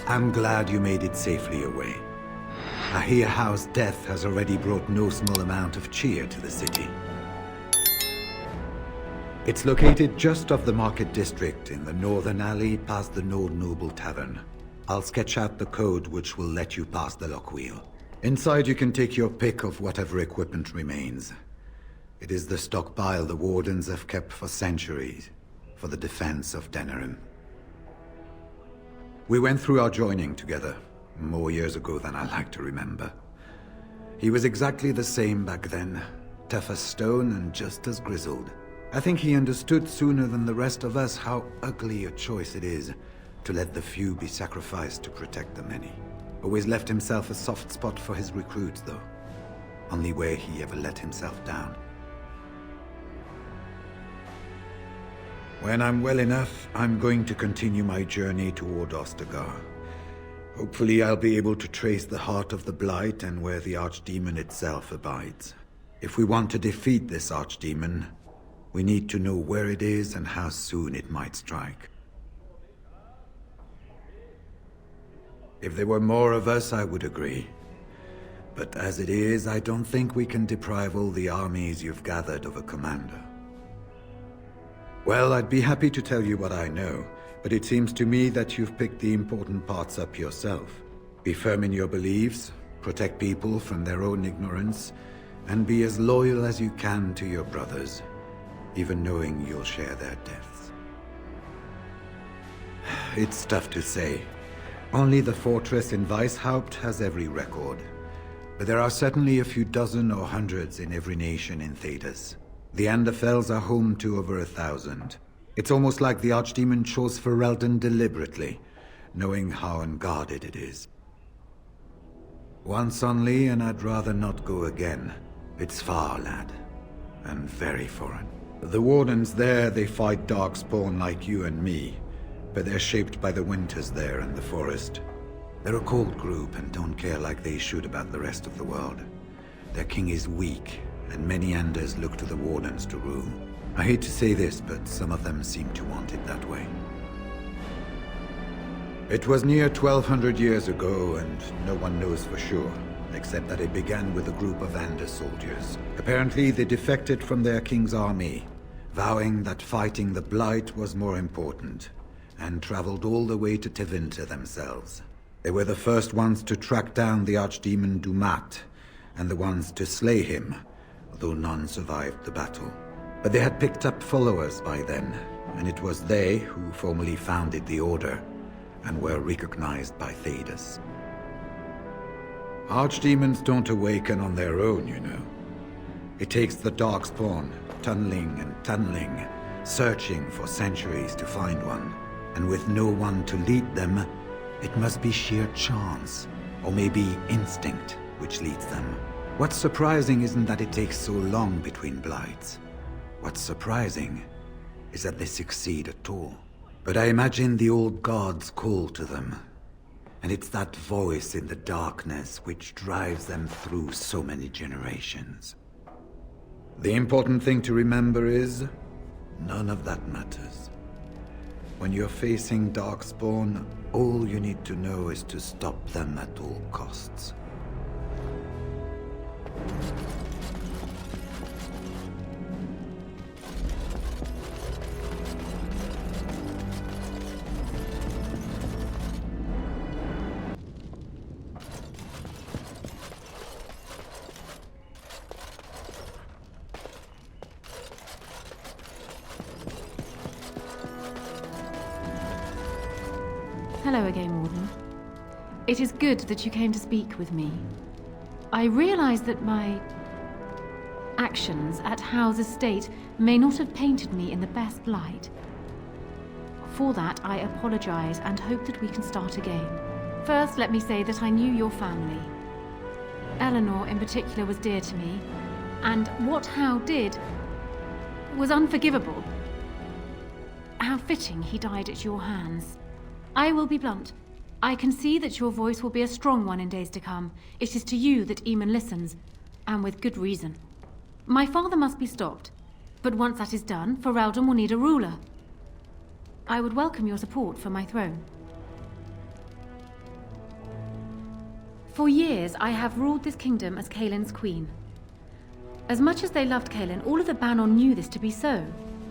I'm glad you made it safely away. I hear House death has already brought no small amount of cheer to the city. It's located just off the Market District in the northern alley past the Nord Noble Tavern. I'll sketch out the code which will let you pass the lock wheel. Inside you can take your pick of whatever equipment remains. It is the stockpile the Wardens have kept for centuries, for the defense of Denerim. We went through our joining together, more years ago than I like to remember. He was exactly the same back then, tough as stone and just as grizzled. I think he understood sooner than the rest of us how ugly a choice it is to let the few be sacrificed to protect the many. Always left himself a soft spot for his recruits, though. Only where he ever let himself down. When I'm well enough, I'm going to continue my journey toward Ostagar. Hopefully I'll be able to trace the heart of the Blight and where the Archdemon itself abides. If we want to defeat this Archdemon, we need to know where it is and how soon it might strike. If there were more of us, I would agree. But as it is, I don't think we can deprive all the armies you've gathered of a commander. Well, I'd be happy to tell you what I know, but it seems to me that you've picked the important parts up yourself. Be firm in your beliefs, protect people from their own ignorance, and be as loyal as you can to your brothers, even knowing you'll share their deaths. It's tough to say. Only the fortress in Weishaupt has every record. But there are certainly a few dozen or hundreds in every nation in Thedas. The Anderfells are home to over 1,000. It's almost like the Archdemon chose Ferelden deliberately, knowing how unguarded it is. Once only, and I'd rather not go again. It's far, lad. And very foreign. The Wardens there, they fight Darkspawn like you and me, but they're shaped by the winters there and the forest. They're a cold group and don't care like they should about the rest of the world. Their king is weak, and many Anders look to the Wardens to rule. I hate to say this, but some of them seem to want it that way. It was near 1,200 years ago, and no one knows for sure, except that it began with a group of Anders soldiers. Apparently, they defected from their king's army, vowing that fighting the Blight was more important, and traveled all the way to Tevinter themselves. They were the first ones to track down the Archdemon Dumat, and the ones to slay him, though none survived the battle. But they had picked up followers by then, and it was they who formally founded the Order, and were recognized by Thedas. Archdemons don't awaken on their own, you know. It takes the Darkspawn, tunneling and tunneling, searching for centuries to find one. And with no one to lead them, it must be sheer chance, or maybe instinct, which leads them. What's surprising isn't that it takes so long between Blights. What's surprising is that they succeed at all. But I imagine the old gods call to them, and it's that voice in the darkness which drives them through so many generations. The important thing to remember is, none of that matters. When you're facing Darkspawn, all you need to know is to stop them at all costs. Hello again, Warden. It is good that you came to speak with me. I realize that my actions at Howe's estate may not have painted me in the best light. For that, I apologize and hope that we can start again. First, let me say that I knew your family. Eleanor, in particular, was dear to me, and what Howe did was unforgivable. How fitting he died at your hands. I will be blunt. I can see that your voice will be a strong one in days to come. It is to you that Eamon listens, and with good reason. My father must be stopped, but once that is done, Ferelden will need a ruler. I would welcome your support for my throne. For years, I have ruled this kingdom as Kaelin's queen. As much as they loved Kaelin, all of the Banon knew this to be so.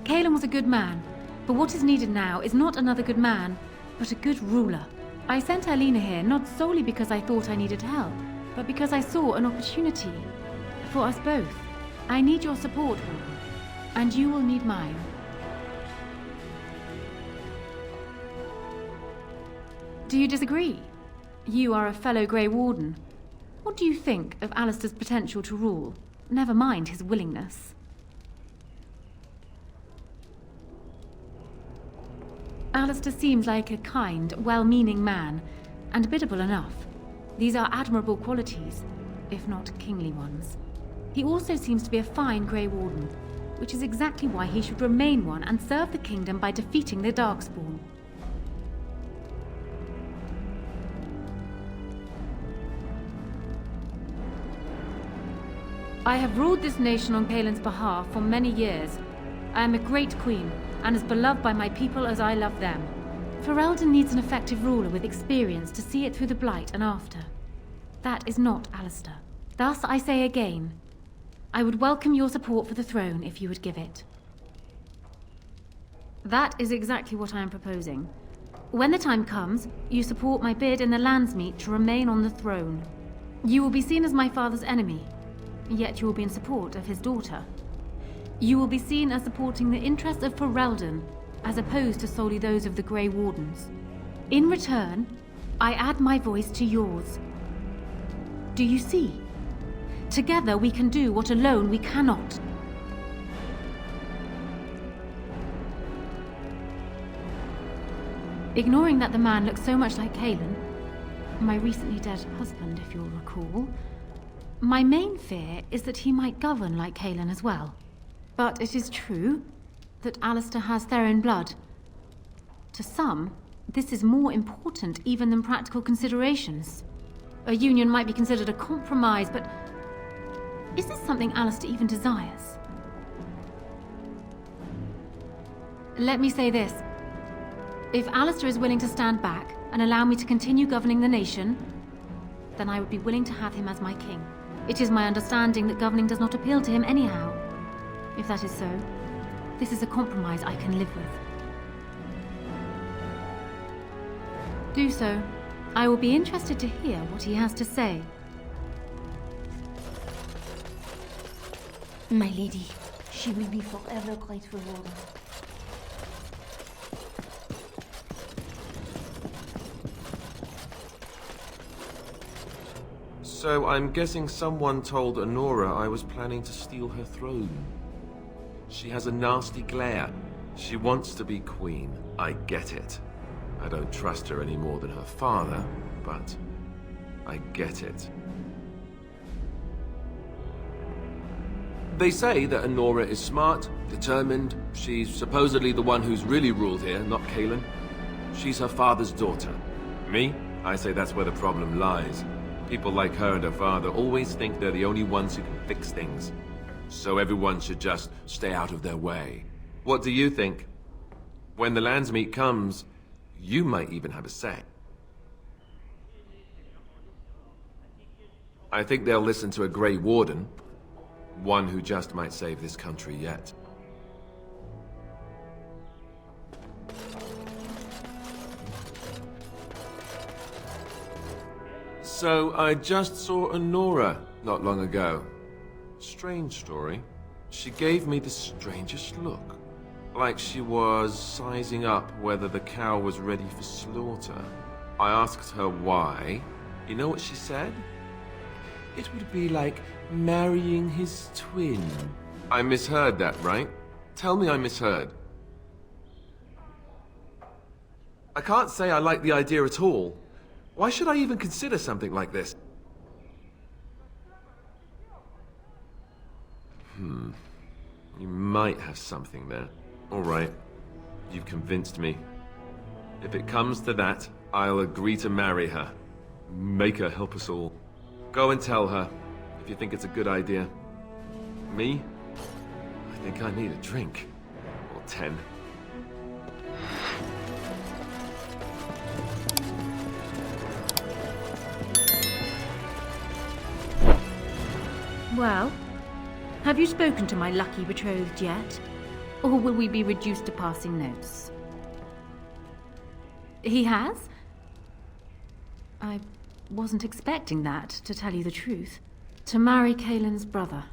Kaelin was a good man, but what is needed now is not another good man, but a good ruler. I sent Alina here not solely because I thought I needed help, but because I saw an opportunity for us both. I need your support, Warden, and you will need mine. Do you disagree? You are a fellow Grey Warden. What do you think of Alistair's potential to rule? Never mind his willingness. Alistair seems like a kind, well-meaning man, and biddable enough. These are admirable qualities, if not kingly ones. He also seems to be a fine Grey Warden, which is exactly why he should remain one and serve the kingdom by defeating the Darkspawn. I have ruled this nation on Kaelin's behalf for many years. I am a great queen, and as beloved by my people as I love them. Ferelden needs an effective ruler with experience to see it through the Blight and after. That is not Alistair. Thus, I say again, I would welcome your support for the throne if you would give it. That is exactly what I am proposing. When the time comes, you support my bid in the Landsmeet to remain on the throne. You will be seen as my father's enemy, yet you will be in support of his daughter. You will be seen as supporting the interests of Ferelden, as opposed to solely those of the Grey Wardens. In return, I add my voice to yours. Do you see? Together we can do what alone we cannot. Ignoring that the man looks so much like Kaelin, my recently dead husband, if you'll recall, my main fear is that he might govern like Kaelin as well. But it is true that Alistair has Theron blood. To some, this is more important even than practical considerations. A union might be considered a compromise, but is this something Alistair even desires? Let me say this. If Alistair is willing to stand back and allow me to continue governing the nation, then I would be willing to have him as my king. It is my understanding that governing does not appeal to him anyhow. If that is so, this is a compromise I can live with. Do so. I will be interested to hear what he has to say. My lady, she will be forever grateful, Warden. So I'm guessing someone told Honora I was planning to steal her throne. She has a nasty glare. She wants to be queen. I get it. I don't trust her any more than her father, but I get it. They say that Honora is smart, determined. She's supposedly the one who's really ruled here, not Kaelin. She's her father's daughter. Me? I say that's where the problem lies. People like her and her father always think they're the only ones who can fix things. So everyone should just stay out of their way. What do you think? When the Landsmeet comes, you might even have a say. I think they'll listen to a Grey Warden. One who just might save this country yet. So, I just saw Honora not long ago. Strange story. She gave me the strangest look. Like she was sizing up whether the cow was ready for slaughter. I asked her why. You know what she said? It would be like marrying his twin. I misheard that, right? Tell me I misheard. I can't say I like the idea at all. Why should I even consider something like this? You might have something there. All right. You've convinced me. If it comes to that, I'll agree to marry her. Make her help us all. Go and tell her, if you think it's a good idea. Me? I think I need a drink. Or 10. Well, have you spoken to my lucky betrothed yet? Or will we be reduced to passing notes? He has? I wasn't expecting that, to tell you the truth. To marry Kaelin's brother.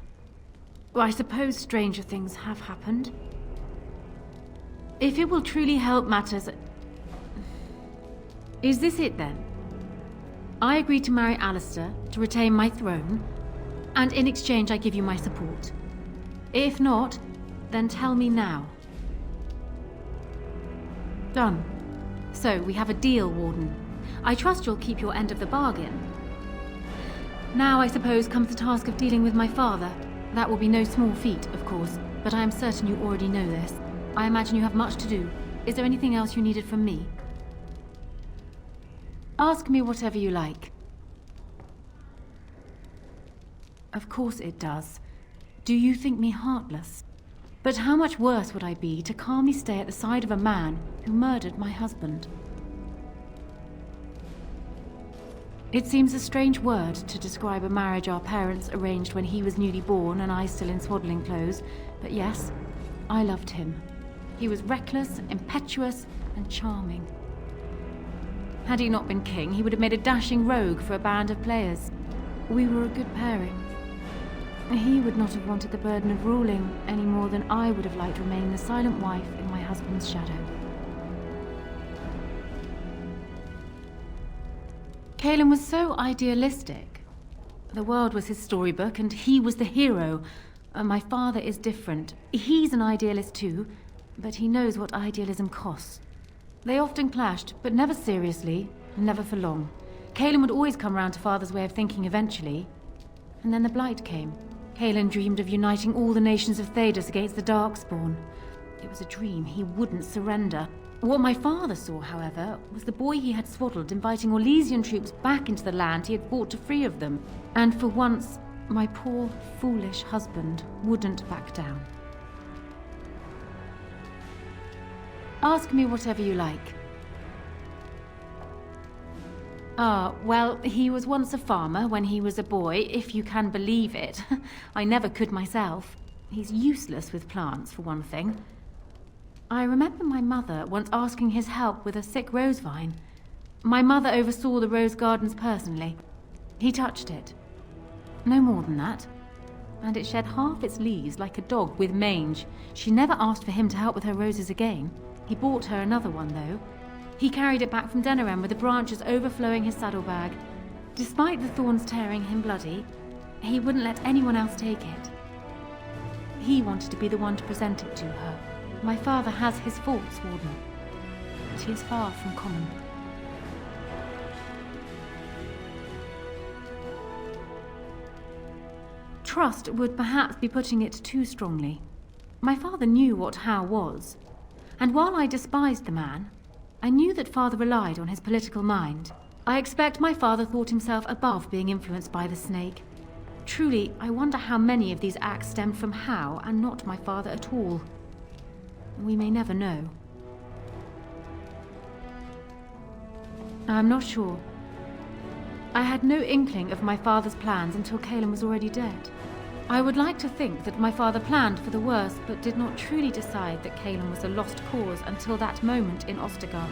Well, I suppose stranger things have happened. If it will truly help matters... Is this it then? I agreed to marry Alistair to retain my throne, and in exchange I give you my support. If not, then tell me now. Done. So, we have a deal, Warden. I trust you'll keep your end of the bargain. Now, I suppose, comes the task of dealing with my father. That will be no small feat, of course, but I am certain you already know this. I imagine you have much to do. Is there anything else you needed from me? Ask me whatever you like. Of course it does. Do you think me heartless? But how much worse would I be to calmly stay at the side of a man who murdered my husband? It seems a strange word to describe a marriage our parents arranged when he was newly born and I still in swaddling clothes, but yes, I loved him. He was reckless, impetuous, and charming. Had he not been king, he would have made a dashing rogue for a band of players. We were a good pairing. He would not have wanted the burden of ruling any more than I would have liked to remain the silent wife in my husband's shadow. Kaelin was so idealistic. The world was his storybook, and he was the hero. My father is different. He's an idealist too, but he knows what idealism costs. They often clashed, but never seriously, and never for long. Kaelin would always come round to Father's way of thinking eventually. And then the Blight came. Kaelin dreamed of uniting all the nations of Thedas against the Darkspawn. It was a dream. He wouldn't surrender. What my father saw, however, was the boy he had swaddled inviting Orlesian troops back into the land he had fought to free of them. And for once, my poor, foolish husband wouldn't back down. Ask me whatever you like. Well, he was once a farmer when he was a boy, if you can believe it. I never could myself. He's useless with plants, for one thing. I remember my mother once asking his help with a sick rose vine. My mother oversaw the rose gardens personally. He touched it. No more than that. And it shed half its leaves like a dog with mange. She never asked for him to help with her roses again. He bought her another one, though. He carried it back from Denerim with the branches overflowing his saddlebag. Despite the thorns tearing him bloody, he wouldn't let anyone else take it. He wanted to be the one to present it to her. My father has his faults, Warden, but he is far from common. Trust would perhaps be putting it too strongly. My father knew what How was. And while I despised the man, I knew that Father relied on his political mind. I expect my father thought himself above being influenced by the snake. Truly, I wonder how many of these acts stemmed from How and not my father at all. We may never know. I'm not sure. I had no inkling of my father's plans until Kaelin was already dead. I would like to think that my father planned for the worst, but did not truly decide that Kaelin was a lost cause until that moment in Ostagar.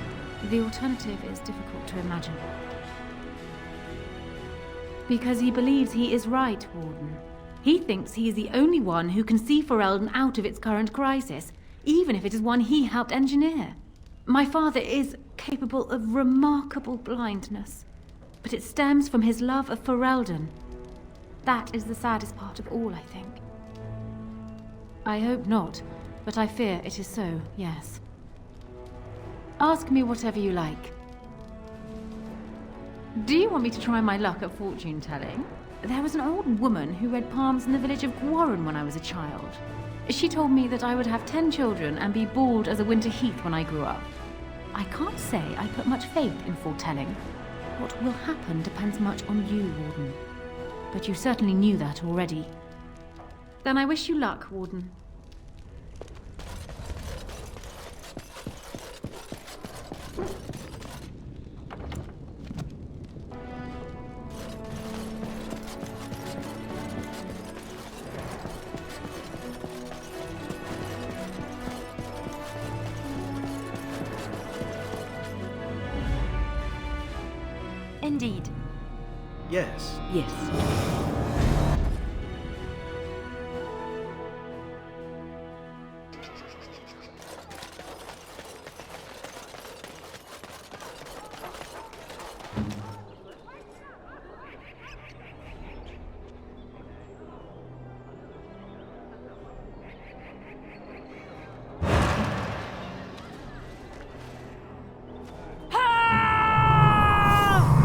The alternative is difficult to imagine. Because he believes he is right, Warden. He thinks he is the only one who can see Ferelden out of its current crisis, even if it is one he helped engineer. My father is capable of remarkable blindness, but it stems from his love of Ferelden. That is the saddest part of all, I think. I hope not, but I fear it is so, yes. Ask me whatever you like. Do you want me to try my luck at fortune-telling? There was an old woman who read palms in the village of Warren when I was a child. She told me that I would have 10 children and be bald as a winter heath when I grew up. I can't say I put much faith in foretelling. What will happen depends much on you, Warden. But you certainly knew that already. Then I wish you luck, Warden. Indeed. Yes. Yes.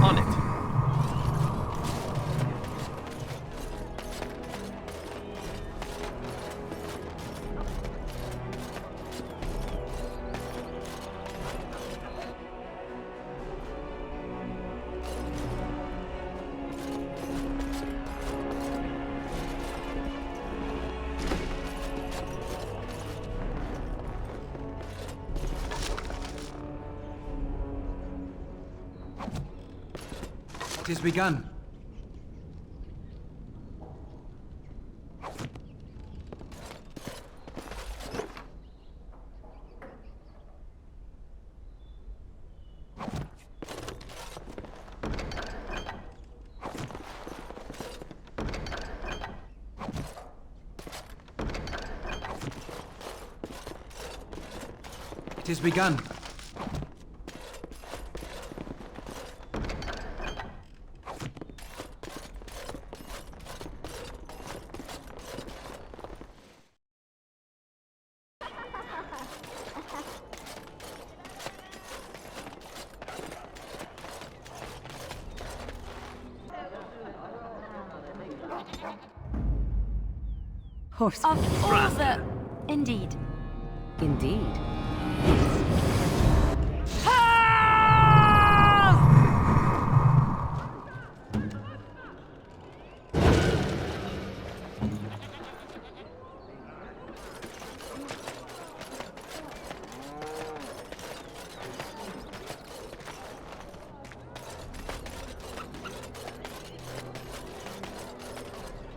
On it. It has begun. It has begun. Horse. Of all the... Indeed. Indeed.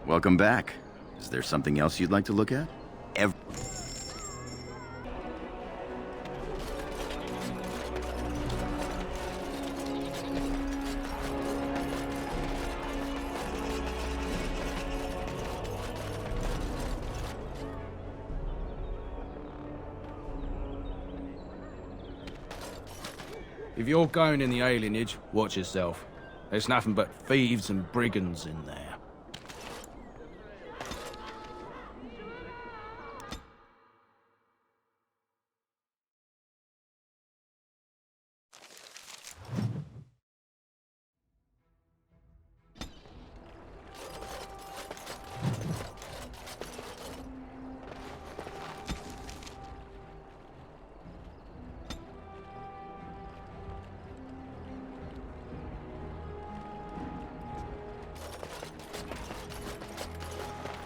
Welcome back. Is there something else you'd like to look at? If you're going in the alienage, watch yourself. There's nothing but thieves and brigands in there.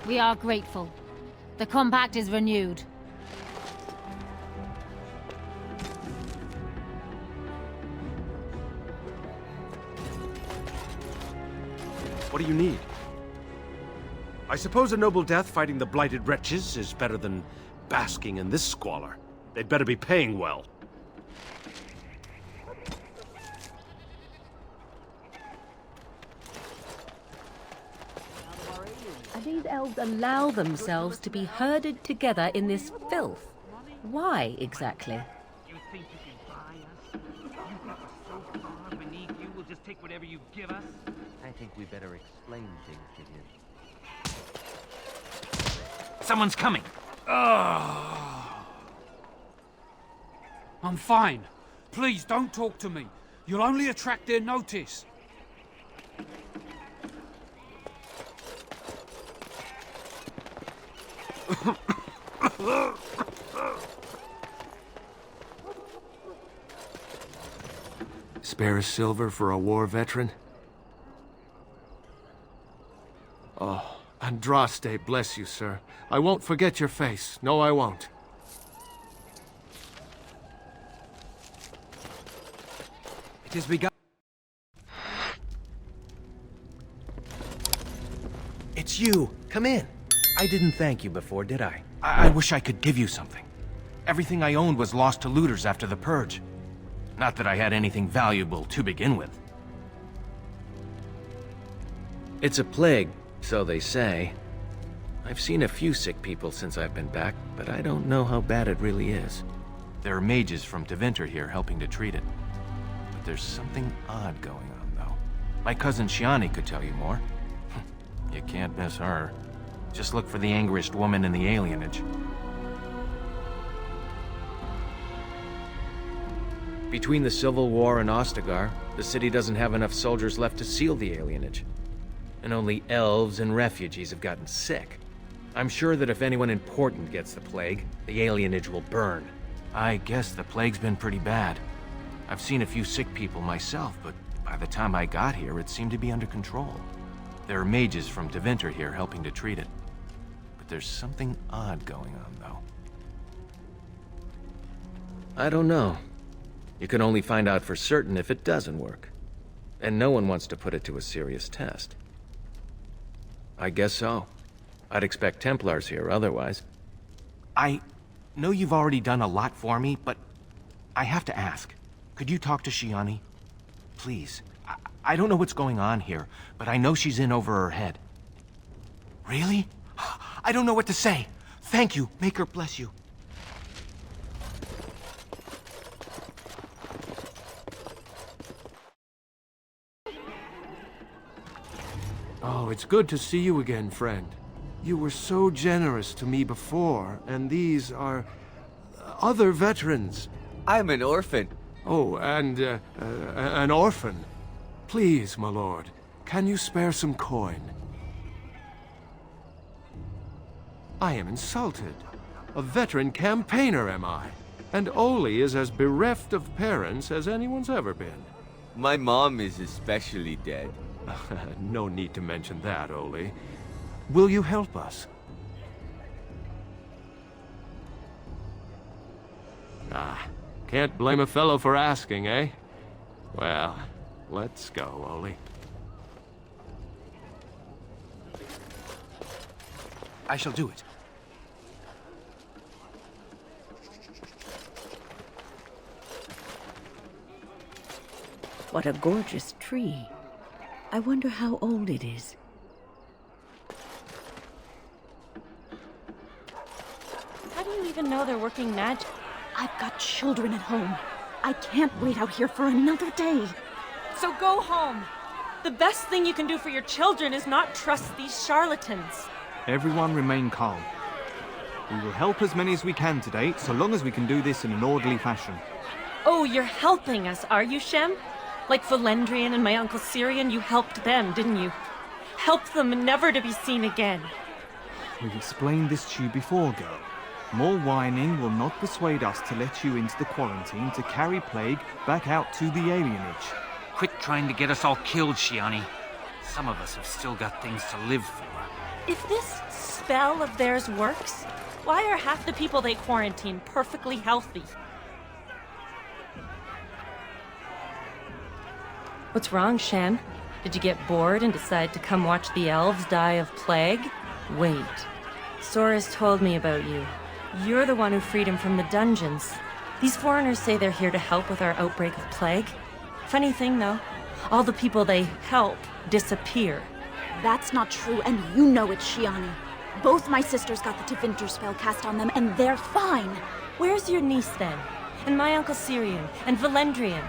We are grateful. The compact is renewed. What do you need? I suppose a noble death fighting the blighted wretches is better than basking in this squalor. They'd better be paying well. And these elves allow themselves to be herded together in this filth. Why, exactly? You think you can buy us? You think we're so far beneath you, we'll just take whatever you give us? I think we better explain things to him. Someone's coming! I'm fine. Please, don't talk to me. You'll only attract their notice. Spare a silver for a war veteran? Oh, Andraste, bless you, sir. I won't forget your face. No, I won't. It has begun. It's you. Come in. I didn't thank you before, did I? I wish I could give you something. Everything I owned was lost to looters after the Purge. Not that I had anything valuable to begin with. It's a plague, so they say. I've seen a few sick people since I've been back, but I don't know how bad it really is. There are mages from Deventer here helping to treat it. But there's something odd going on, though. My cousin Shiani could tell you more. You can't miss her. Just look for the angriest woman in the alienage. Between the Civil War and Ostagar, the city doesn't have enough soldiers left to seal the alienage. And only elves and refugees have gotten sick. I'm sure that if anyone important gets the plague, the alienage will burn. I guess the plague's been pretty bad. I've seen a few sick people myself, but by the time I got here, it seemed to be under control. There are mages from Deventer here helping to treat it. But there's something odd going on, though. I don't know. You can only find out for certain if it doesn't work. And no one wants to put it to a serious test. I guess so. I'd expect Templars here otherwise. I know you've already done a lot for me, but I have to ask. Could you talk to Shiani? Please. I don't know what's going on here, but I know she's in over her head. Really? I don't know what to say. Thank you. Make her bless you. Oh, it's good to see you again, friend. You were so generous to me before, and these are other veterans. I'm an orphan. Oh, and an orphan. Please, my lord, can you spare some coin? I am insulted. A veteran campaigner am I, and Oli is as bereft of parents as anyone's ever been. My mom is especially dead. No need to mention that, Oli. Will you help us? Ah, can't blame a fellow for asking, eh? Well, let's go, Oli. I shall do it. What a gorgeous tree. I wonder how old it is. How do you even know they're working magic? I've got children at home. I can't wait out here for another day. So go home. The best thing you can do for your children is not trust these charlatans. Everyone remain calm. We will help as many as we can today, so long as we can do this in an orderly fashion. Oh, you're helping us, are you, Shem? Like Valendrian and my Uncle Syrian, you helped them, didn't you? Helped them never to be seen again. We've explained this to you before, girl. More whining will not persuade us to let you into the quarantine to carry plague back out to the alienage. Quit trying to get us all killed, Shiani. Some of us have still got things to live for. If this spell of theirs works, why are half the people they quarantine perfectly healthy? What's wrong, Shem? Did you get bored and decide to come watch the elves die of plague? Wait. Sora's told me about you. You're the one who freed him from the dungeons. These foreigners say they're here to help with our outbreak of plague. Funny thing, though, all the people they help disappear. That's not true, and you know it, Shiani. Both my sisters got the Deventer spell cast on them, and they're fine. Where's your niece, then? And my Uncle Syrian? And Valendrian?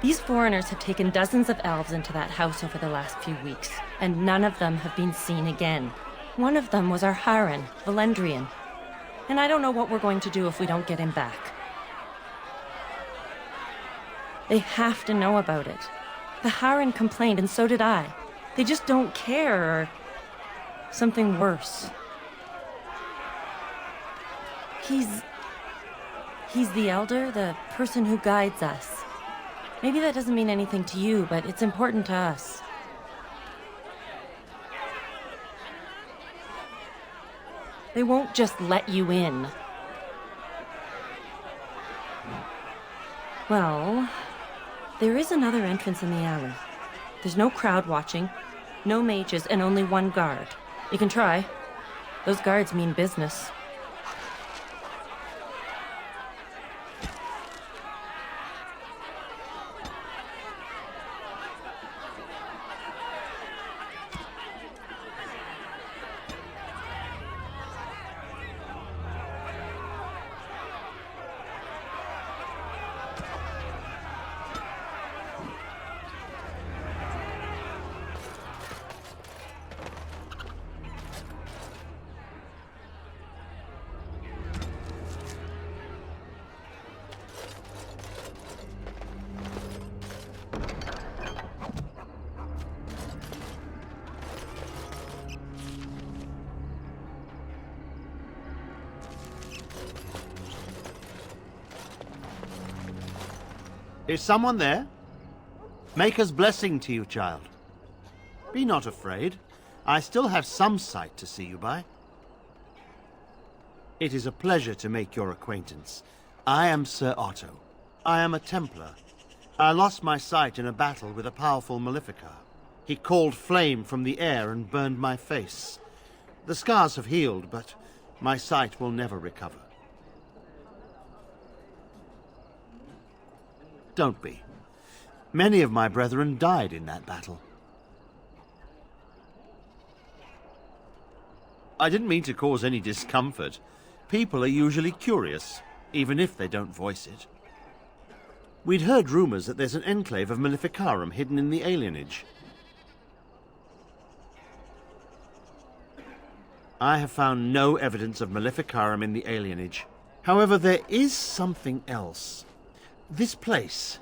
These foreigners have taken dozens of elves into that house over the last few weeks, and none of them have been seen again. One of them was our Haran, Valendrian. And I don't know what we're going to do if we don't get him back. They have to know about it. The Haran complained, and so did I. They just don't care, or something worse. He's the elder, the person who guides us. Maybe that doesn't mean anything to you, but it's important to us. They won't just let you in. Well, there is another entrance in the alley. There's no crowd watching, no mages, and only one guard. You can try. Those guards mean business. Is someone there? Maker's blessing to you, child. Be not afraid. I still have some sight to see you by. It is a pleasure to make your acquaintance. I am Sir Otto. I am a Templar. I lost my sight in a battle with a powerful Maleficar. He called flame from the air and burned my face. The scars have healed, but my sight will never recover. Don't be. Many of my brethren died in that battle. I didn't mean to cause any discomfort. People are usually curious, even if they don't voice it. We'd heard rumors that there's an enclave of Maleficarum hidden in the Alienage. I have found no evidence of Maleficarum in the Alienage. However, there is something else. This place,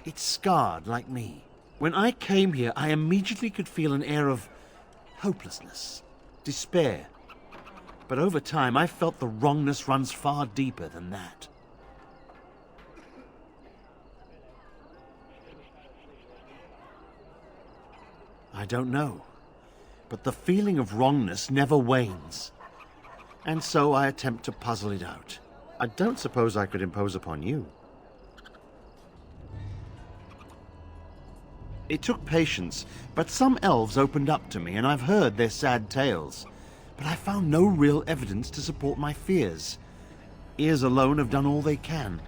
it's scarred like me. When I came here, I immediately could feel an air of hopelessness, despair. But over time, I felt the wrongness runs far deeper than that. I don't know, but the feeling of wrongness never wanes. And so I attempt to puzzle it out. I don't suppose I could impose upon you. It took patience, but some elves opened up to me, and I've heard their sad tales. But I found no real evidence to support my fears. Ears alone have done all they can.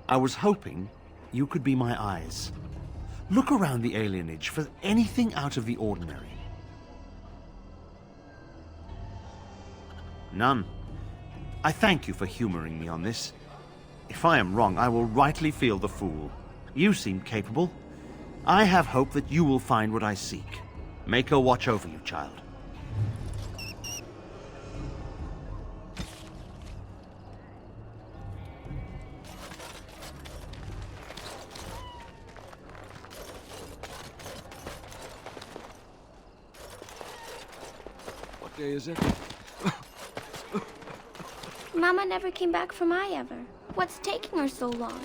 I was hoping you could be my eyes. Look around the Alienage for anything out of the ordinary. None. I thank you for humoring me on this. If I am wrong, I will rightly feel the fool. You seem capable. I have hope that you will find what I seek. Maker watch over you, child. What day is it? Mama never came back from Ever. What's taking her so long?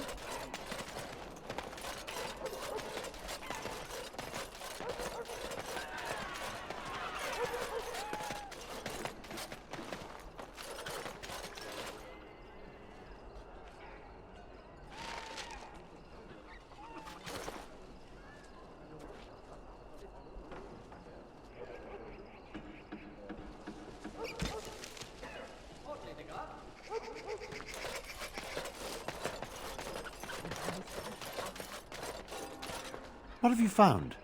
What have you found?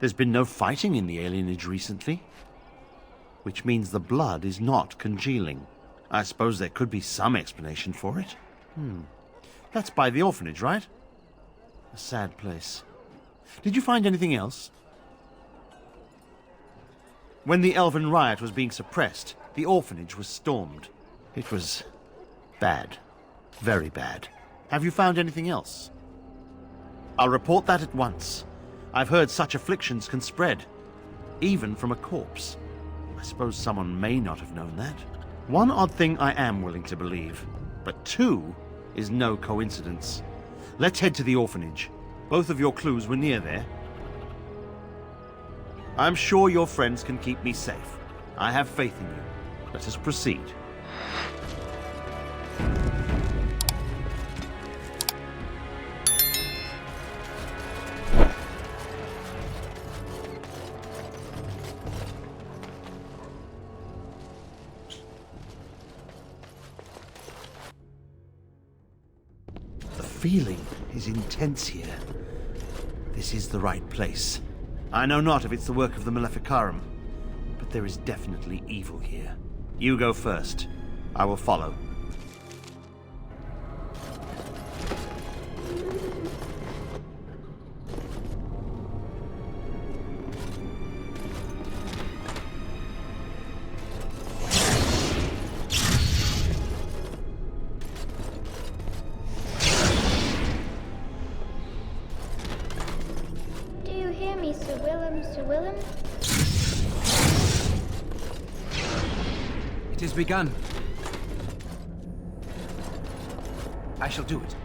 There's been no fighting in the Alienage recently, which means the blood is not congealing. I suppose there could be some explanation for it. That's by the orphanage, right? A sad place. Did you find anything else? When the Elven riot was being suppressed, the orphanage was stormed. It was bad. Very bad. Have you found anything else? I'll report that at once. I've heard such afflictions can spread, even from a corpse. I suppose someone may not have known that. One odd thing I am willing to believe, but two is no coincidence. Let's head to the orphanage. Both of your clues were near there. I'm sure your friends can keep me safe. I have faith in you. Let us proceed. The feeling is intense here. This is the right place. I know not if it's the work of the Maleficarum, but there is definitely evil here. You go first. I will follow. It has begun. I shall do it.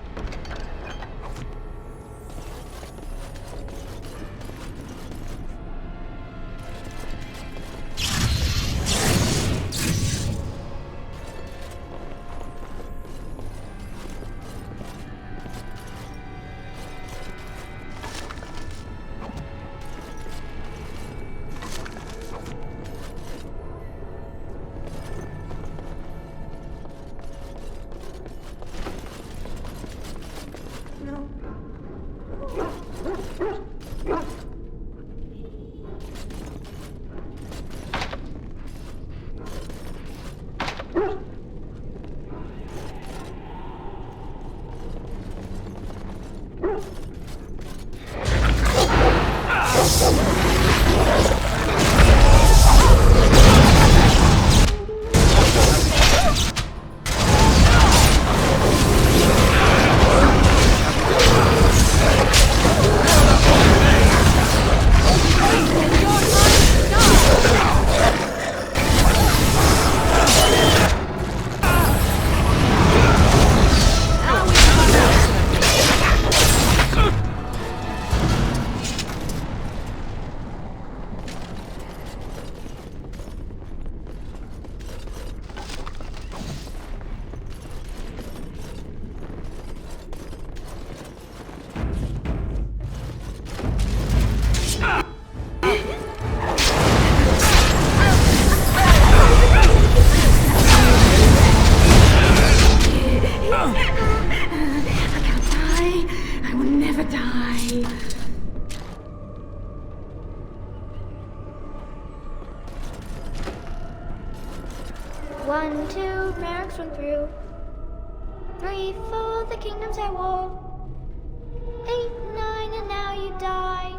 first one through. 3 for the kingdoms at war. 8, 9, and now you die.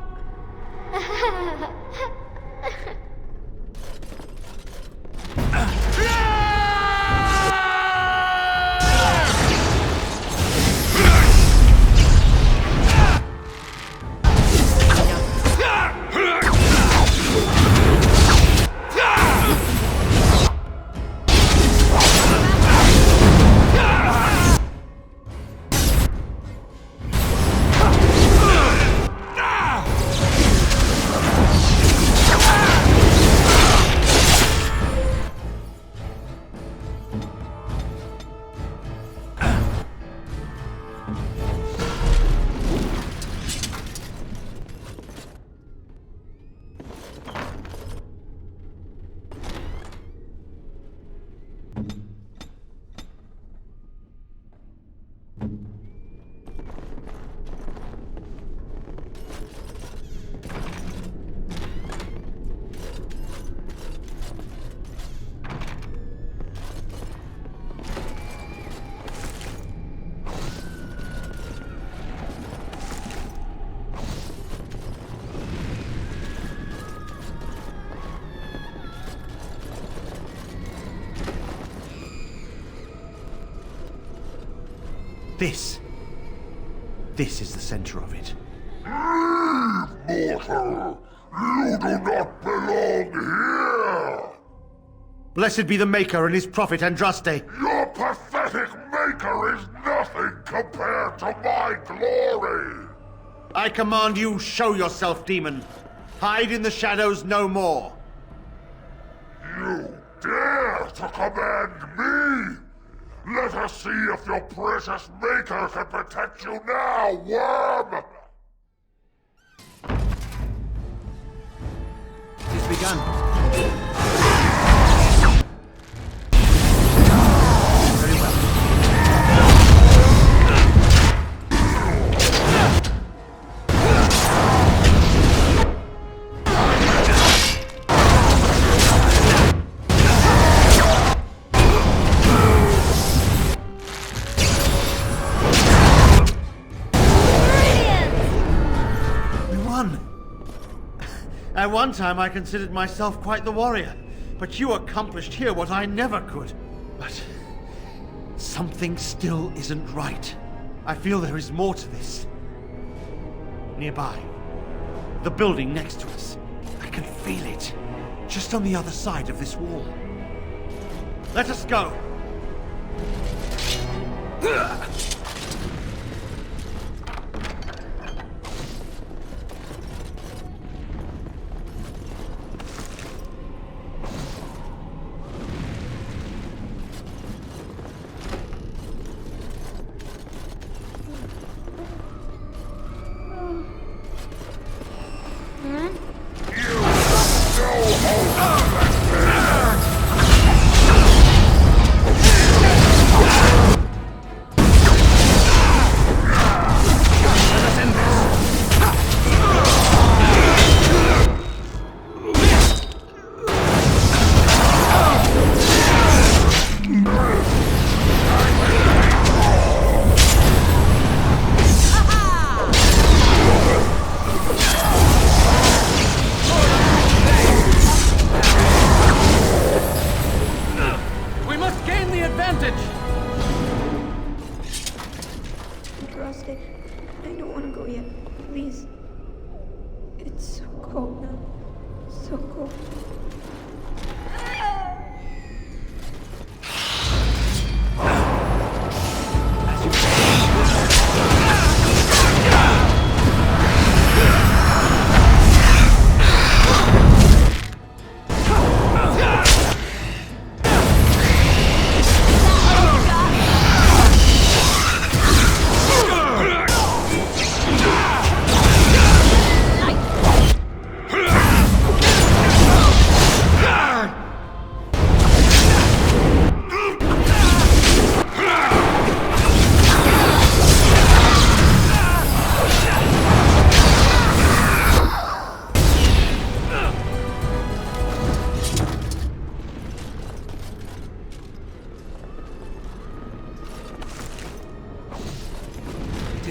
This is the center of it. Mortal! You do not belong here! Blessed be the Maker and his prophet Andraste. Your pathetic Maker is nothing compared to my glory! I command you, show yourself, demon. Hide in the shadows no more. You dare to command me? Let us see if your precious Maker can protect you now, worm! It's begun. Very well. At one time I considered myself quite the warrior, but you accomplished here what I never could. But something still isn't right. I feel there is more to this. Nearby, the building next to us. I can feel it, just on the other side of this wall. Let us go!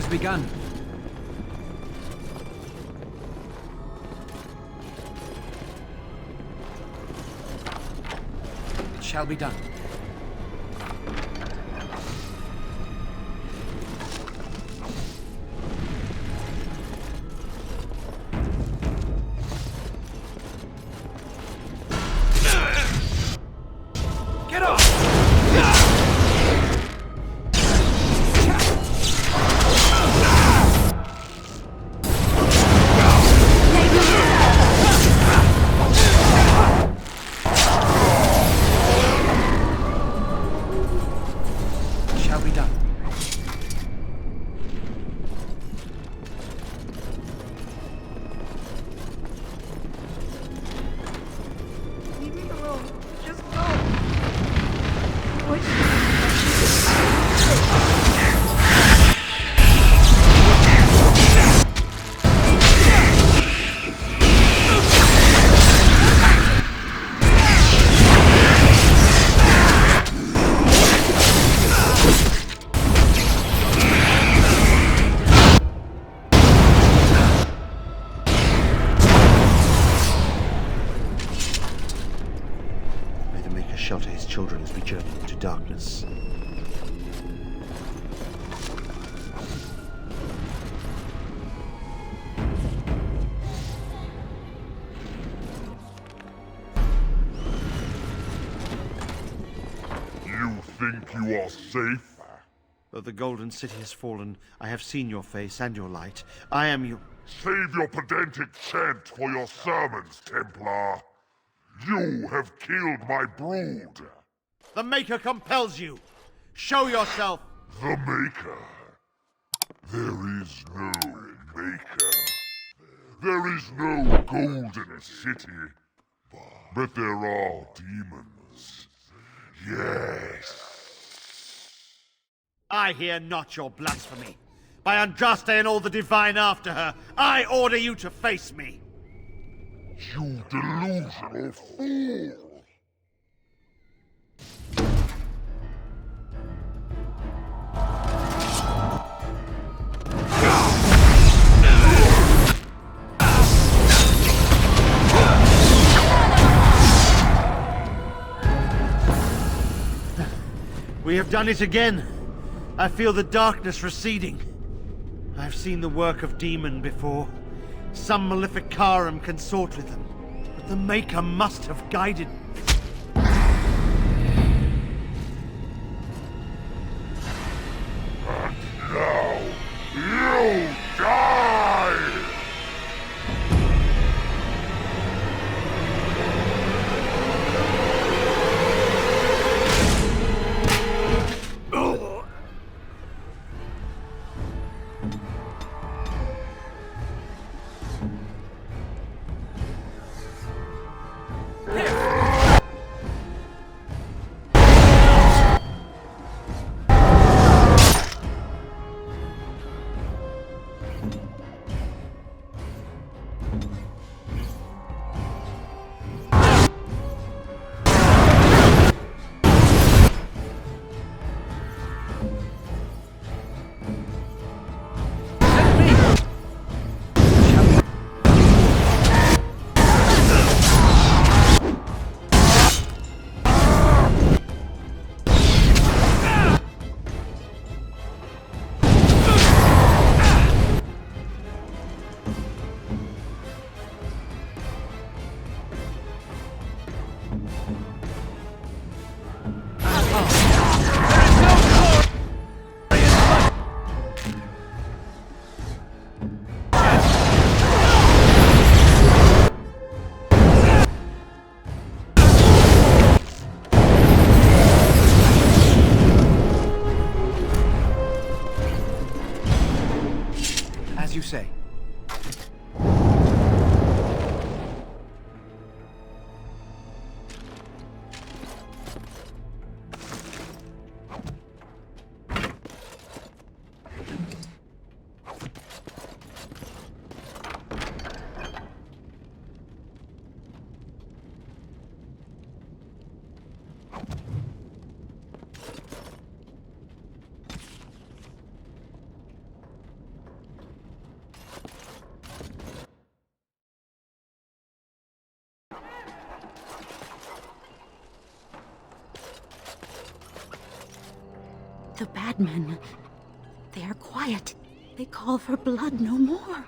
begun. It shall be done. Get off! Shall be done. Leave me alone. Just go. May the Maker shelter his children as we journey into darkness. You think you are safe? Though the Golden City has fallen, I have seen your face and your light. I am your... Save your pedantic chant for your sermons, Templar. You have killed my brood. The Maker compels you! Show yourself! The Maker? There is no Maker. There is no Golden City. But there are demons. Yes. I hear not your blasphemy. By Andraste and all the divine after her, I order you to face me! You delusional fool! We have done it again. I feel the darkness receding. I've seen the work of demon before. Some malefic Karam consort with them. But the Maker must have guided. Now, you die! As you say. The bad men, they are quiet. They call for blood no more.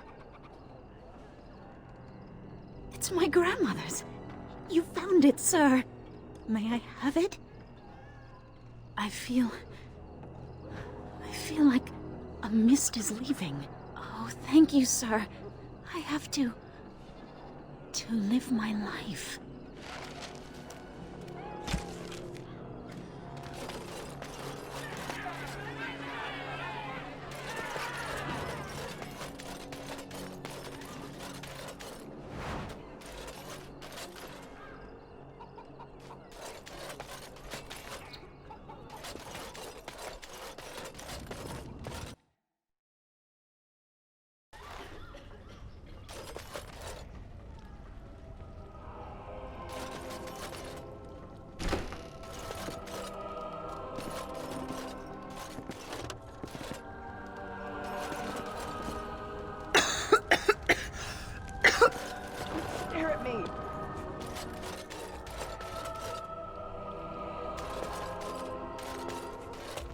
It's my grandmother's. You found it, sir. May I have it? I feel like a mist is leaving. Oh, thank you, sir. I have to live my life.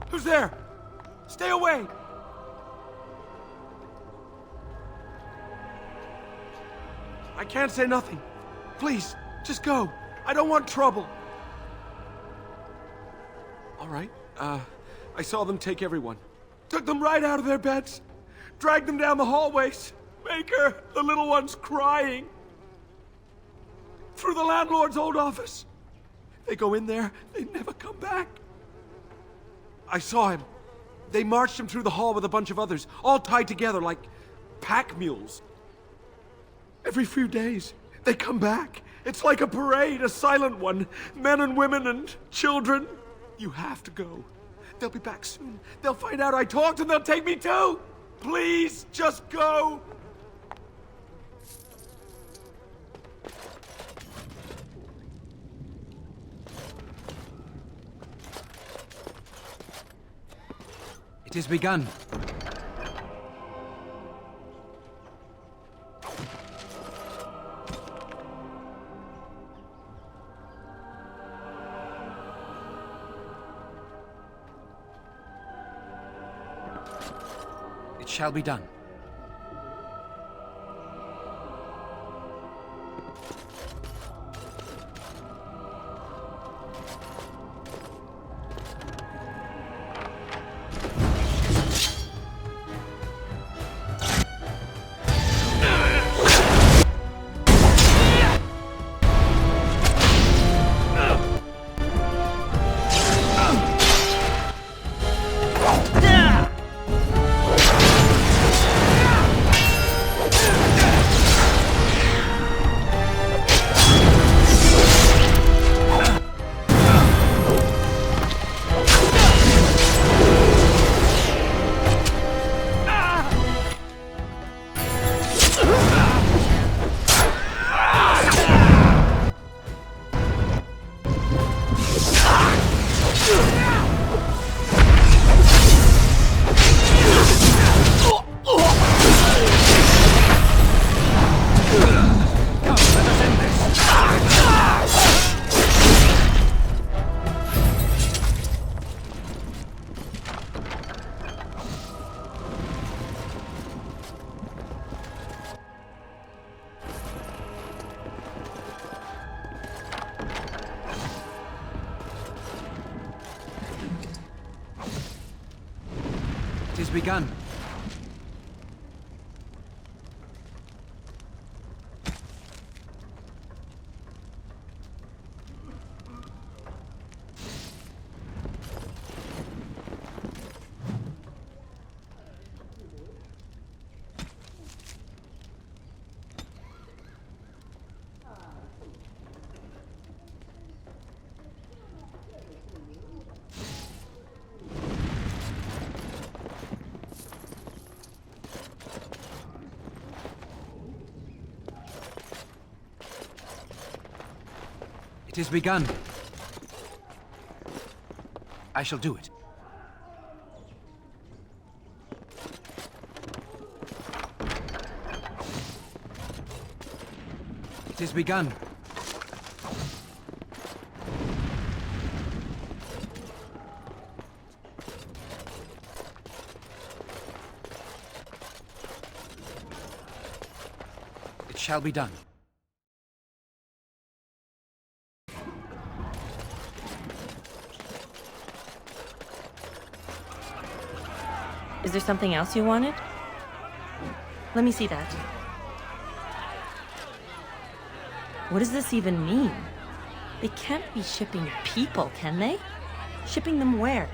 Who's there? Stay away! I can't say nothing. Please, just go. I don't want trouble. All right, I saw them take everyone. Took them right out of their beds. Dragged them down the hallways. Maker, the little one's crying. Through the landlord's old office. They go in there, they never come back. I saw him. They marched him through the hall with a bunch of others, all tied together like pack mules. Every few days, they come back. It's like a parade, a silent one. Men and women and children. You have to go. They'll be back soon. They'll find out I talked and they'll take me too. Please, just go. It has begun. It shall be done. It has begun. It has begun. I shall do it. It has begun. shall be done. Is there something else you wanted? Let me see that. What does this even mean? They can't be shipping people, can they? Shipping them where?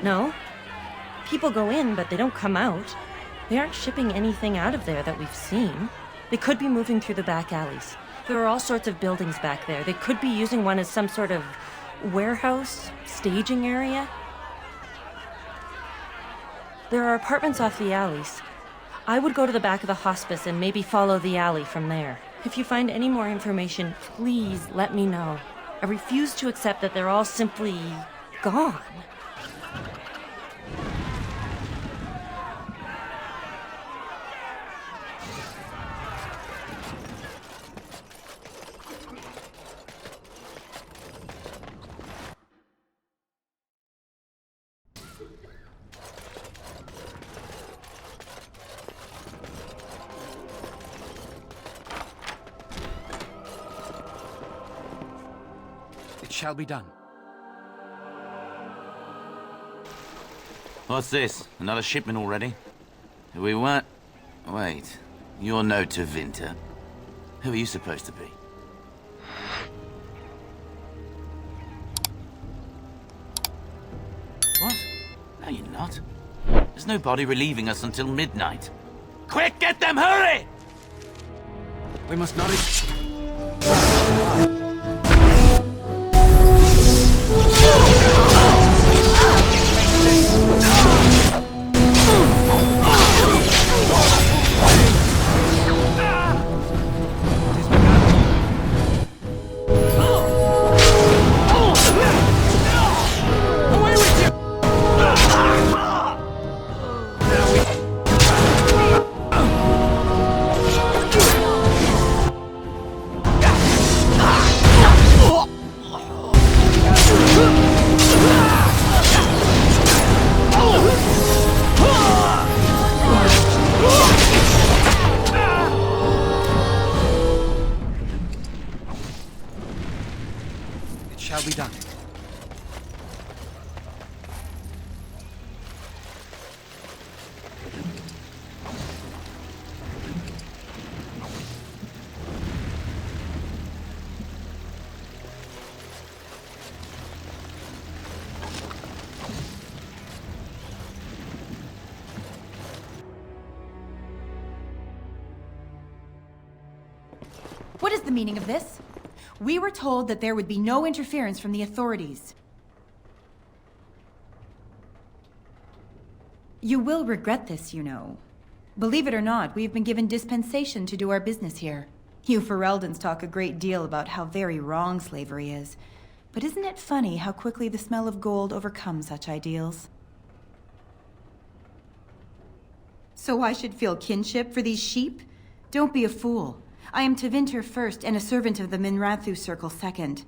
No. People go in, but they don't come out. They aren't shipping anything out of there that we've seen. They could be moving through the back alleys. There are all sorts of buildings back there. They could be using one as some sort of warehouse, staging area. There are apartments off the alleys. I would go to the back of the hospice and maybe follow the alley from there. If you find any more information, please let me know. I refuse to accept that they're all simply gone. Shall be done. What's this? Another shipment already? We weren't... Wait. You're no Tevinter. Who are you supposed to be? What? No, you're not. There's no body relieving us until midnight. Quick, get them, hurry! We must not... Shall be done. What is the meaning of this? We were told that there would be no interference from the authorities. You will regret this, you know. Believe it or not, we've been given dispensation to do our business here. You Ferelden's talk a great deal about how very wrong slavery is. But isn't it funny how quickly the smell of gold overcomes such ideals? So I should feel kinship for these sheep? Don't be a fool. I am Tevinter first and a servant of the Minrathu Circle second.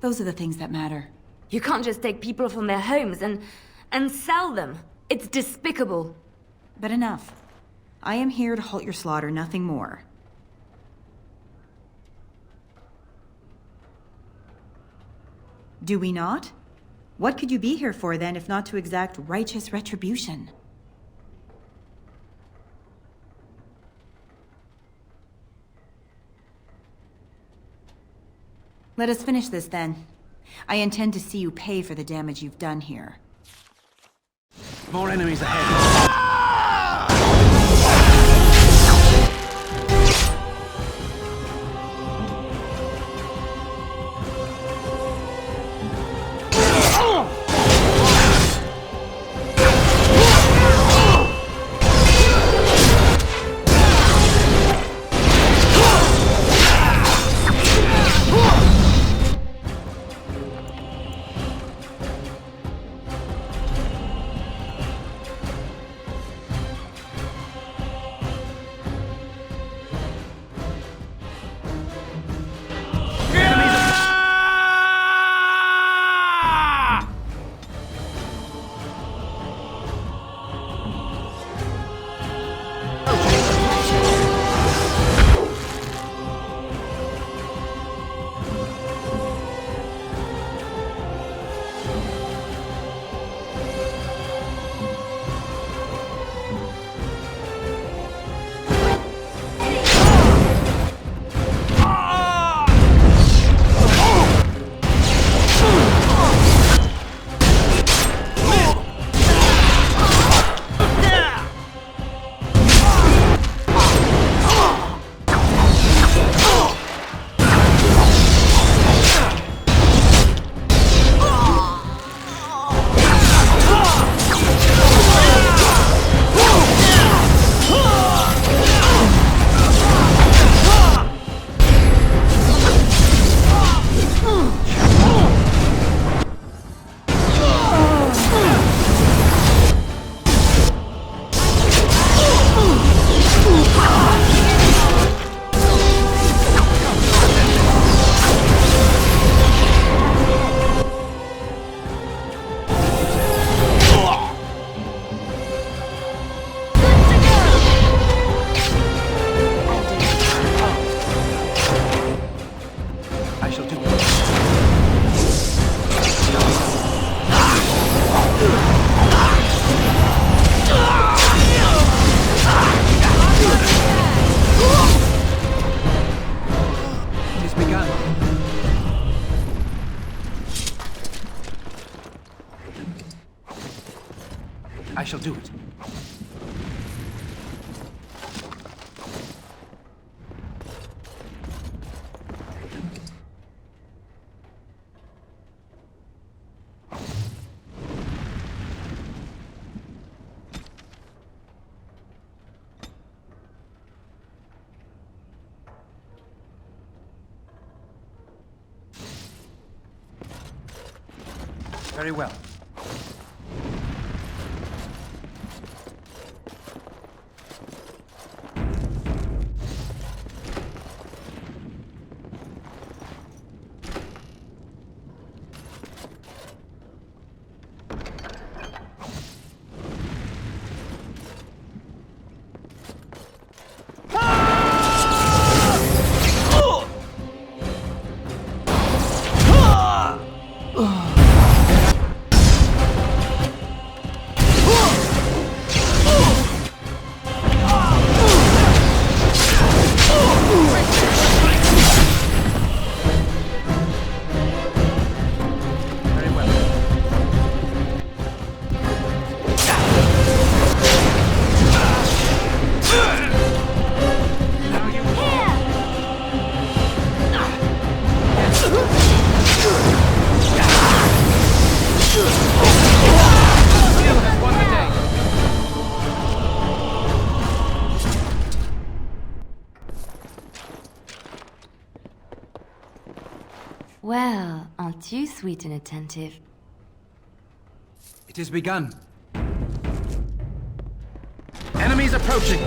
Those are the things that matter. You can't just take people from their homes and sell them. It's despicable. But enough. I am here to halt your slaughter, nothing more. Do we not? What could you be here for then, if not to exact righteous retribution? Let us finish this then. I intend to see you pay for the damage you've done here. More enemies ahead. I shall do it. It has begun. I shall do it. Very well. Well, aren't you sweet and attentive? It has begun. Enemies approaching!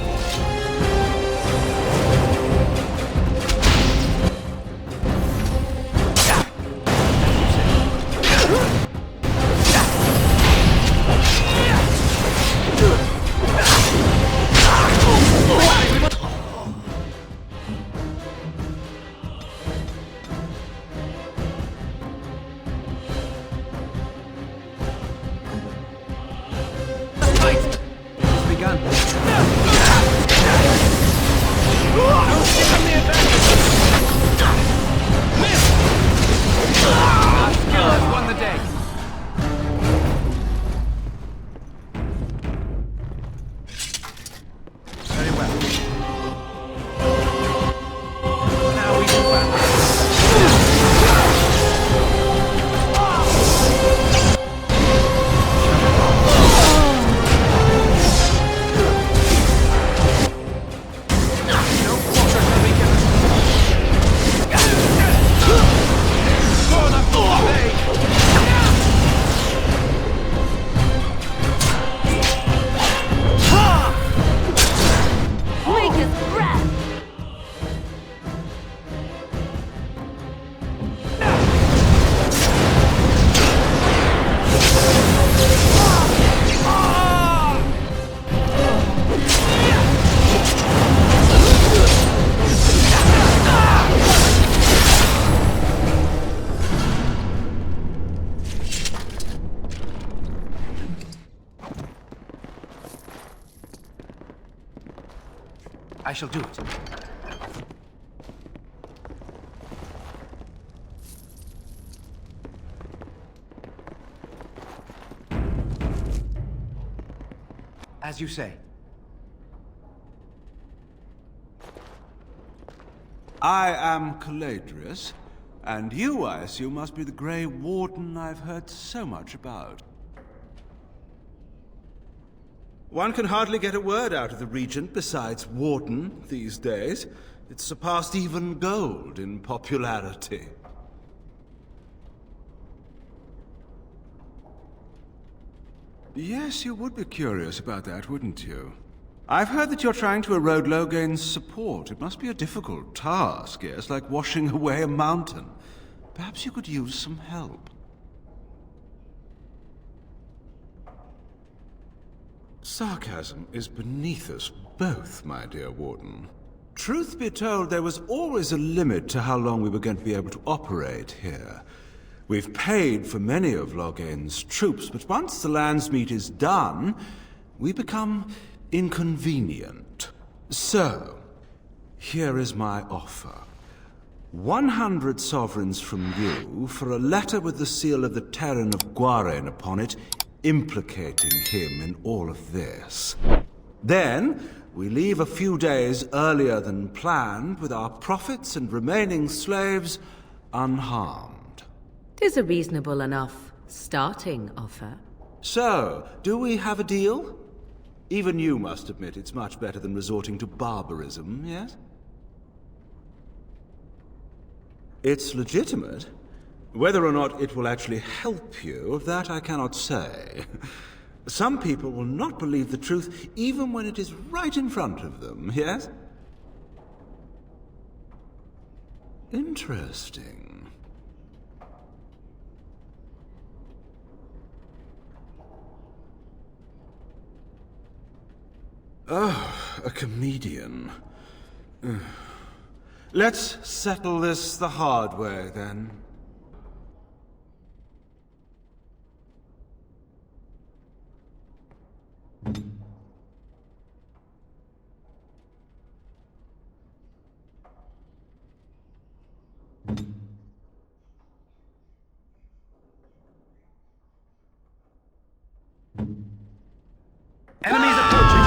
I shall do it. As you say. I am Caladrius, and you, I assume, must be the Grey Warden I've heard so much about. One can hardly get a word out of the Regent besides Warden these days. It's surpassed even gold in popularity. Yes, you would be curious about that, wouldn't you? I've heard that you're trying to erode Logain's support. It must be a difficult task, yes, like washing away a mountain. Perhaps you could use some help. Sarcasm is beneath us both, my dear Warden. Truth be told, there was always a limit to how long we were going to be able to operate here. We've paid for many of Loghain's troops, but once the Landsmeet is done, we become inconvenient. So, here is my offer. 100 sovereigns from you for a letter with the seal of the Terran of Gwaren upon it, implicating him in all of this. Then, we leave a few days earlier than planned, with our profits and remaining slaves unharmed. 'Tis a reasonable enough starting offer. So, do we have a deal? Even you must admit it's much better than resorting to barbarism, yes? It's legitimate. Whether or not it will actually help you, of that I cannot say. Some people will not believe the truth even when it is right in front of them, yes? Interesting. Oh, a comedian. Let's settle this the hard way, then. Enemies approaching!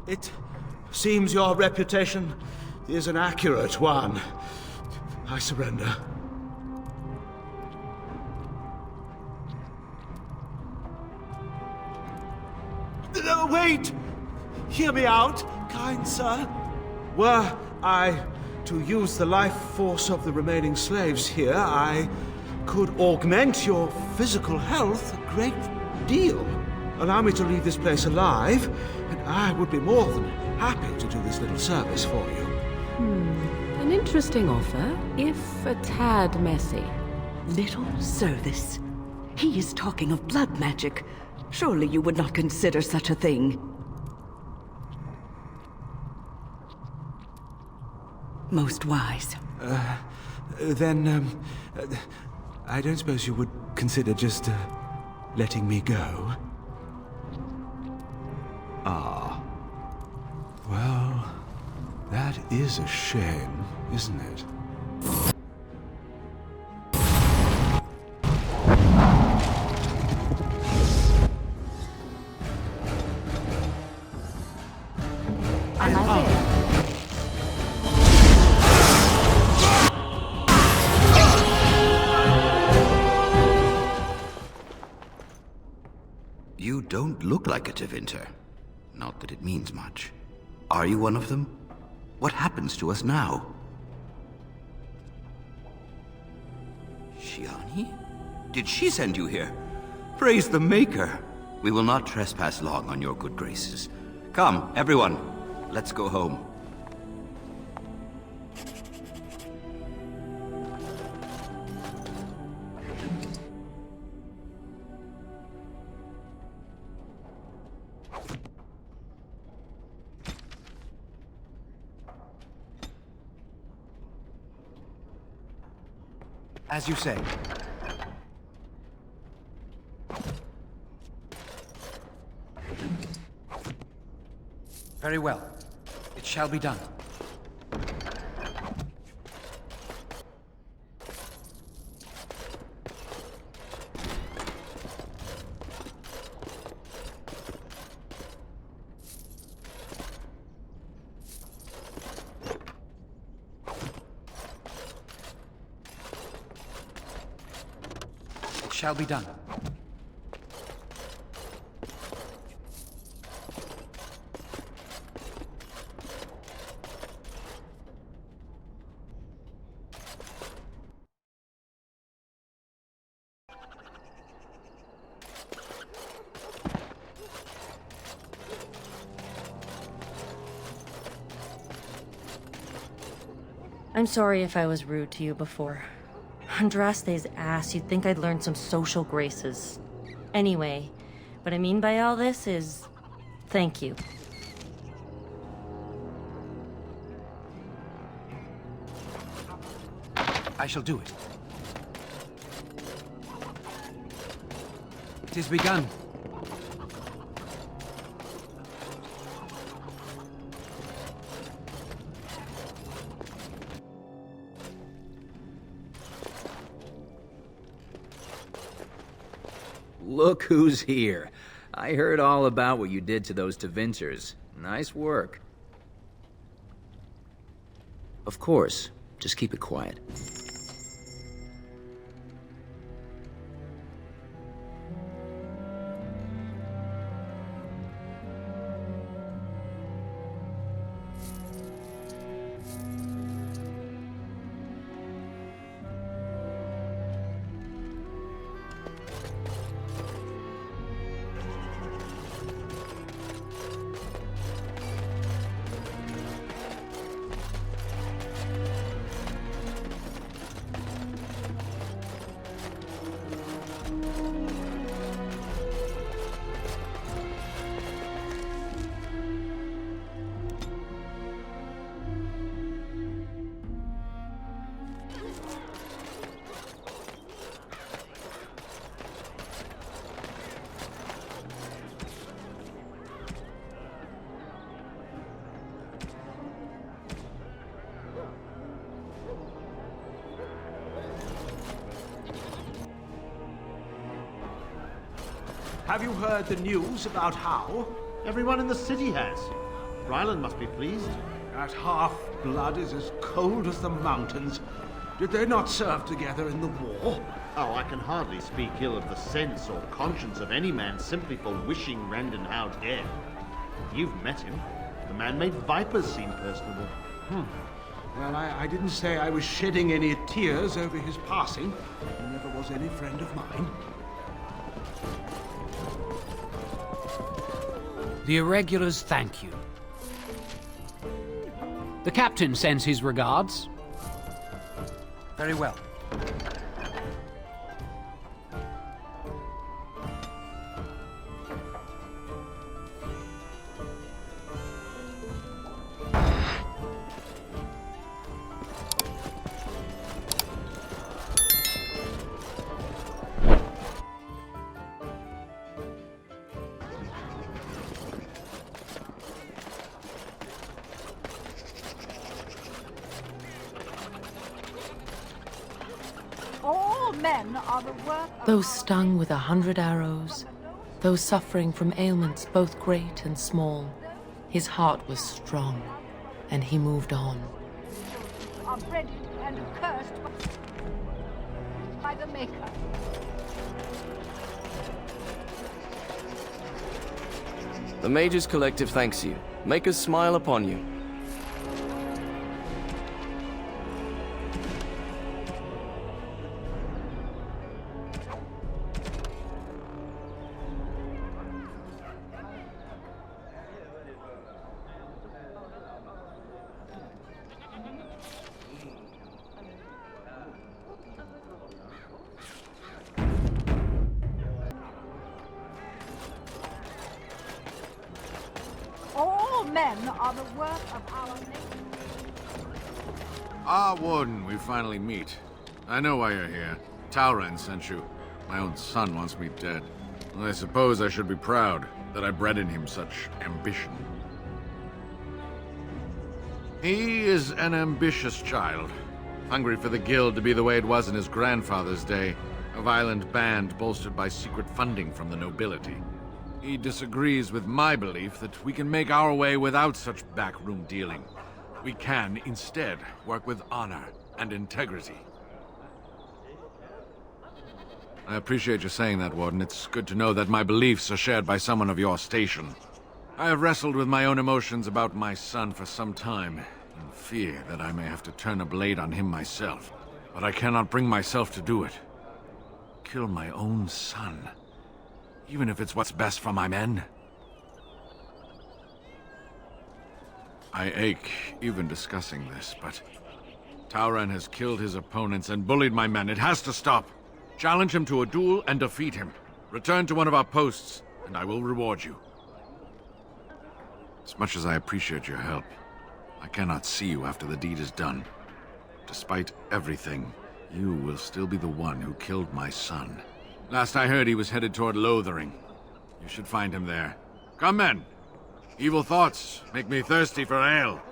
It seems your reputation is an accurate one. I surrender. No, wait! Hear me out, kind sir. Were I to use the life force of the remaining slaves here, I could augment your physical health a great deal. allow me to leave this place alive, and I would be more than happy to do this little service for you. An interesting offer, if a tad messy. Little service. He is talking of blood magic. Surely you would not consider such a thing. Most wise. Then, I don't suppose you would consider just, letting me go? Ah. Well, that is a shame, isn't it? You don't look like a Tevinter. Not that it means much. Are you one of them? What happens to us now? Shiani? Did she send you here? Praise the Maker! We will not trespass long on your good graces. Come, everyone. Let's go home. As you say. Very well. It shall be done. Shall be done. I'm sorry if I was rude to you before. Andraste's ass, you'd think I'd learned some social graces. Anyway, what I mean by all this is... thank you. I shall do it. It is begun. Look who's here. I heard all about what you did to those Tevinters. Nice work. Of course. Just keep it quiet. Have you heard the news about How? Everyone in the city has. Ryland must be pleased. That half-blood is as cold as the mountains. Did they not serve together in the war? Oh, I can hardly speak ill of the sense or conscience of any man simply for wishing Randon Howe dead. You've met him. The man made vipers seem personable. Well, I didn't say I was shedding any tears over his passing. He never was any friend of mine. The Irregulars thank you. The captain sends his regards. Very well. All men are the work of Those stung with 100 arrows, those suffering from ailments both great and small, his heart was strong, and he moved on. are bred and cursed by the Maker. The Mage's Collective thanks you. Make us smile upon you. All men are the work of our nation. Ah, Warden, we finally meet. I know why you're here. Talran sent you. My own son wants me dead. Well, I suppose I should be proud that I bred in him such ambition. He is an ambitious child, hungry for the guild to be the way it was in his grandfather's day, a violent band bolstered by secret funding from the nobility. He disagrees with my belief that we can make our way without such backroom dealing. We can, instead, work with honor and integrity. I appreciate you saying that, Warden. It's good to know that my beliefs are shared by someone of your station. I have wrestled with my own emotions about my son for some time, in fear that I may have to turn a blade on him myself. But I cannot bring myself to do it. Kill my own son. Even if it's what's best for my men. I ache even discussing this, but Talran has killed his opponents and bullied my men. It has to stop. Challenge him to a duel and defeat him. Return to one of our posts, and I will reward you. As much as I appreciate your help, I cannot see you after the deed is done. Despite everything, you will still be the one who killed my son. Last I heard, he was headed toward Lothering. You should find him there. Come, men! Evil thoughts make me thirsty for ale.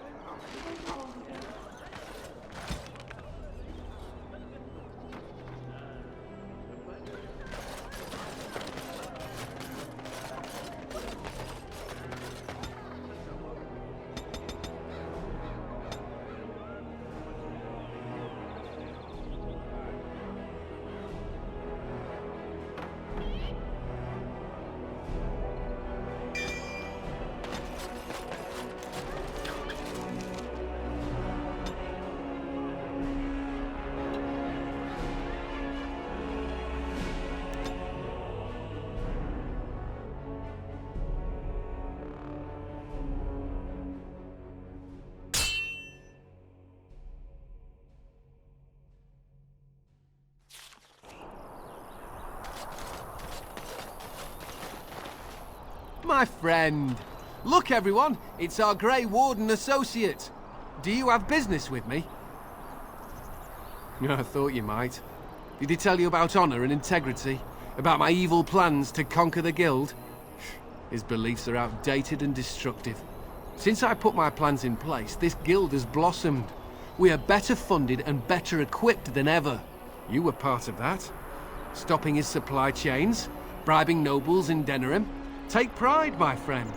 My friend. Look, everyone, it's our Grey Warden associate. Do you have business with me? I thought you might. Did he tell you about honor and integrity? About my evil plans to conquer the guild? His beliefs are outdated and destructive. Since I put my plans in place, this guild has blossomed. We are better funded and better equipped than ever. You were part of that. Stopping his supply chains, bribing nobles in Denerim. Take pride, my friend.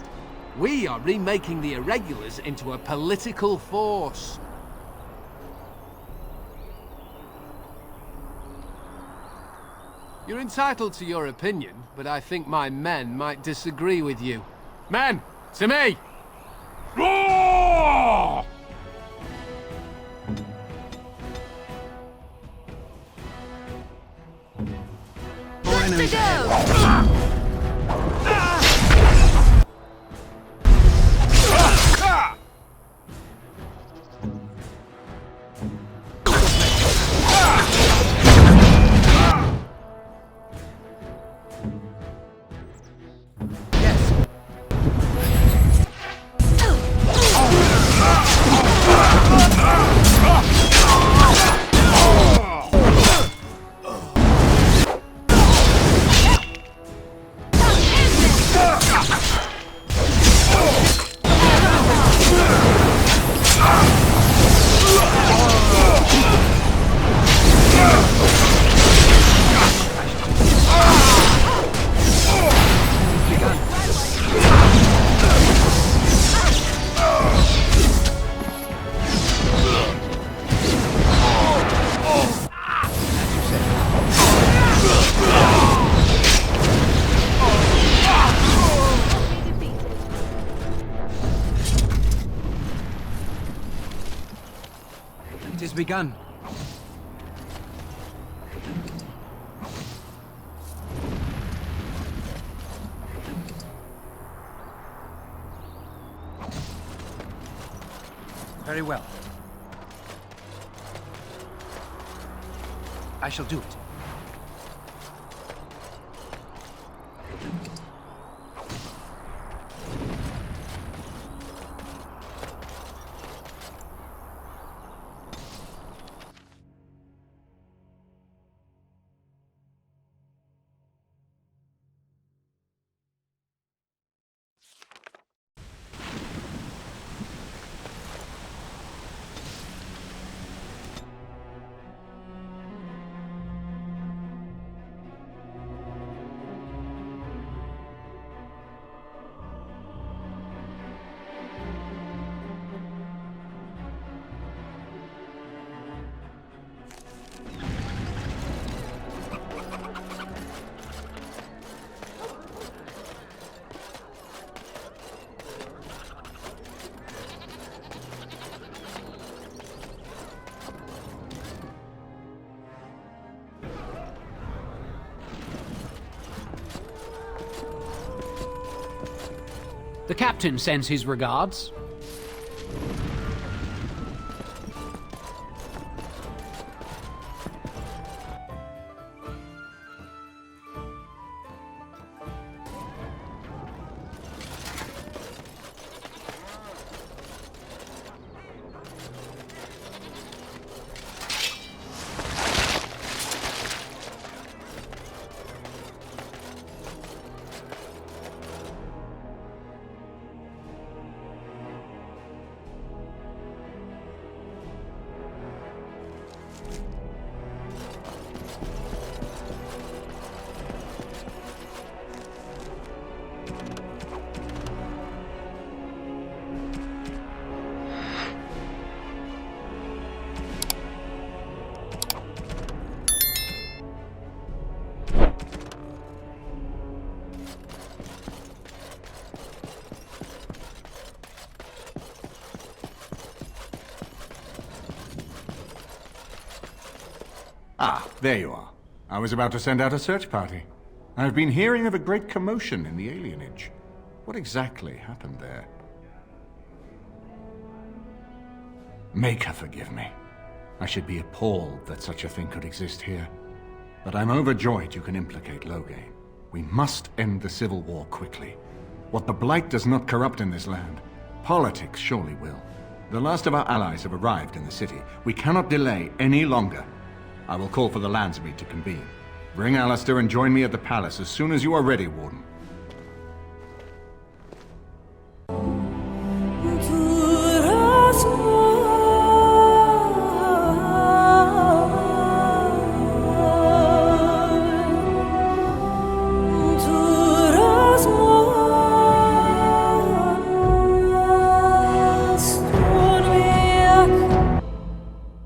We are remaking the Irregulars into a political force. You're entitled to your opinion, but I think my men might disagree with you. Men, to me! Roar! Good to go! 'Tis begun. Very well. I shall do it. The captain sends his regards. Ah, there you are. I was about to send out a search party. I've been hearing of a great commotion in the Alienage. What exactly happened there? Make her forgive me. I should be appalled that such a thing could exist here. But I'm overjoyed you can implicate Loghain. We must end the civil war quickly. What the Blight does not corrupt in this land, politics surely will. The last of our allies have arrived in the city. We cannot delay any longer. I will call for the Landsmeet to convene. Bring Alistair and join me at the palace as soon as you are ready, Warden.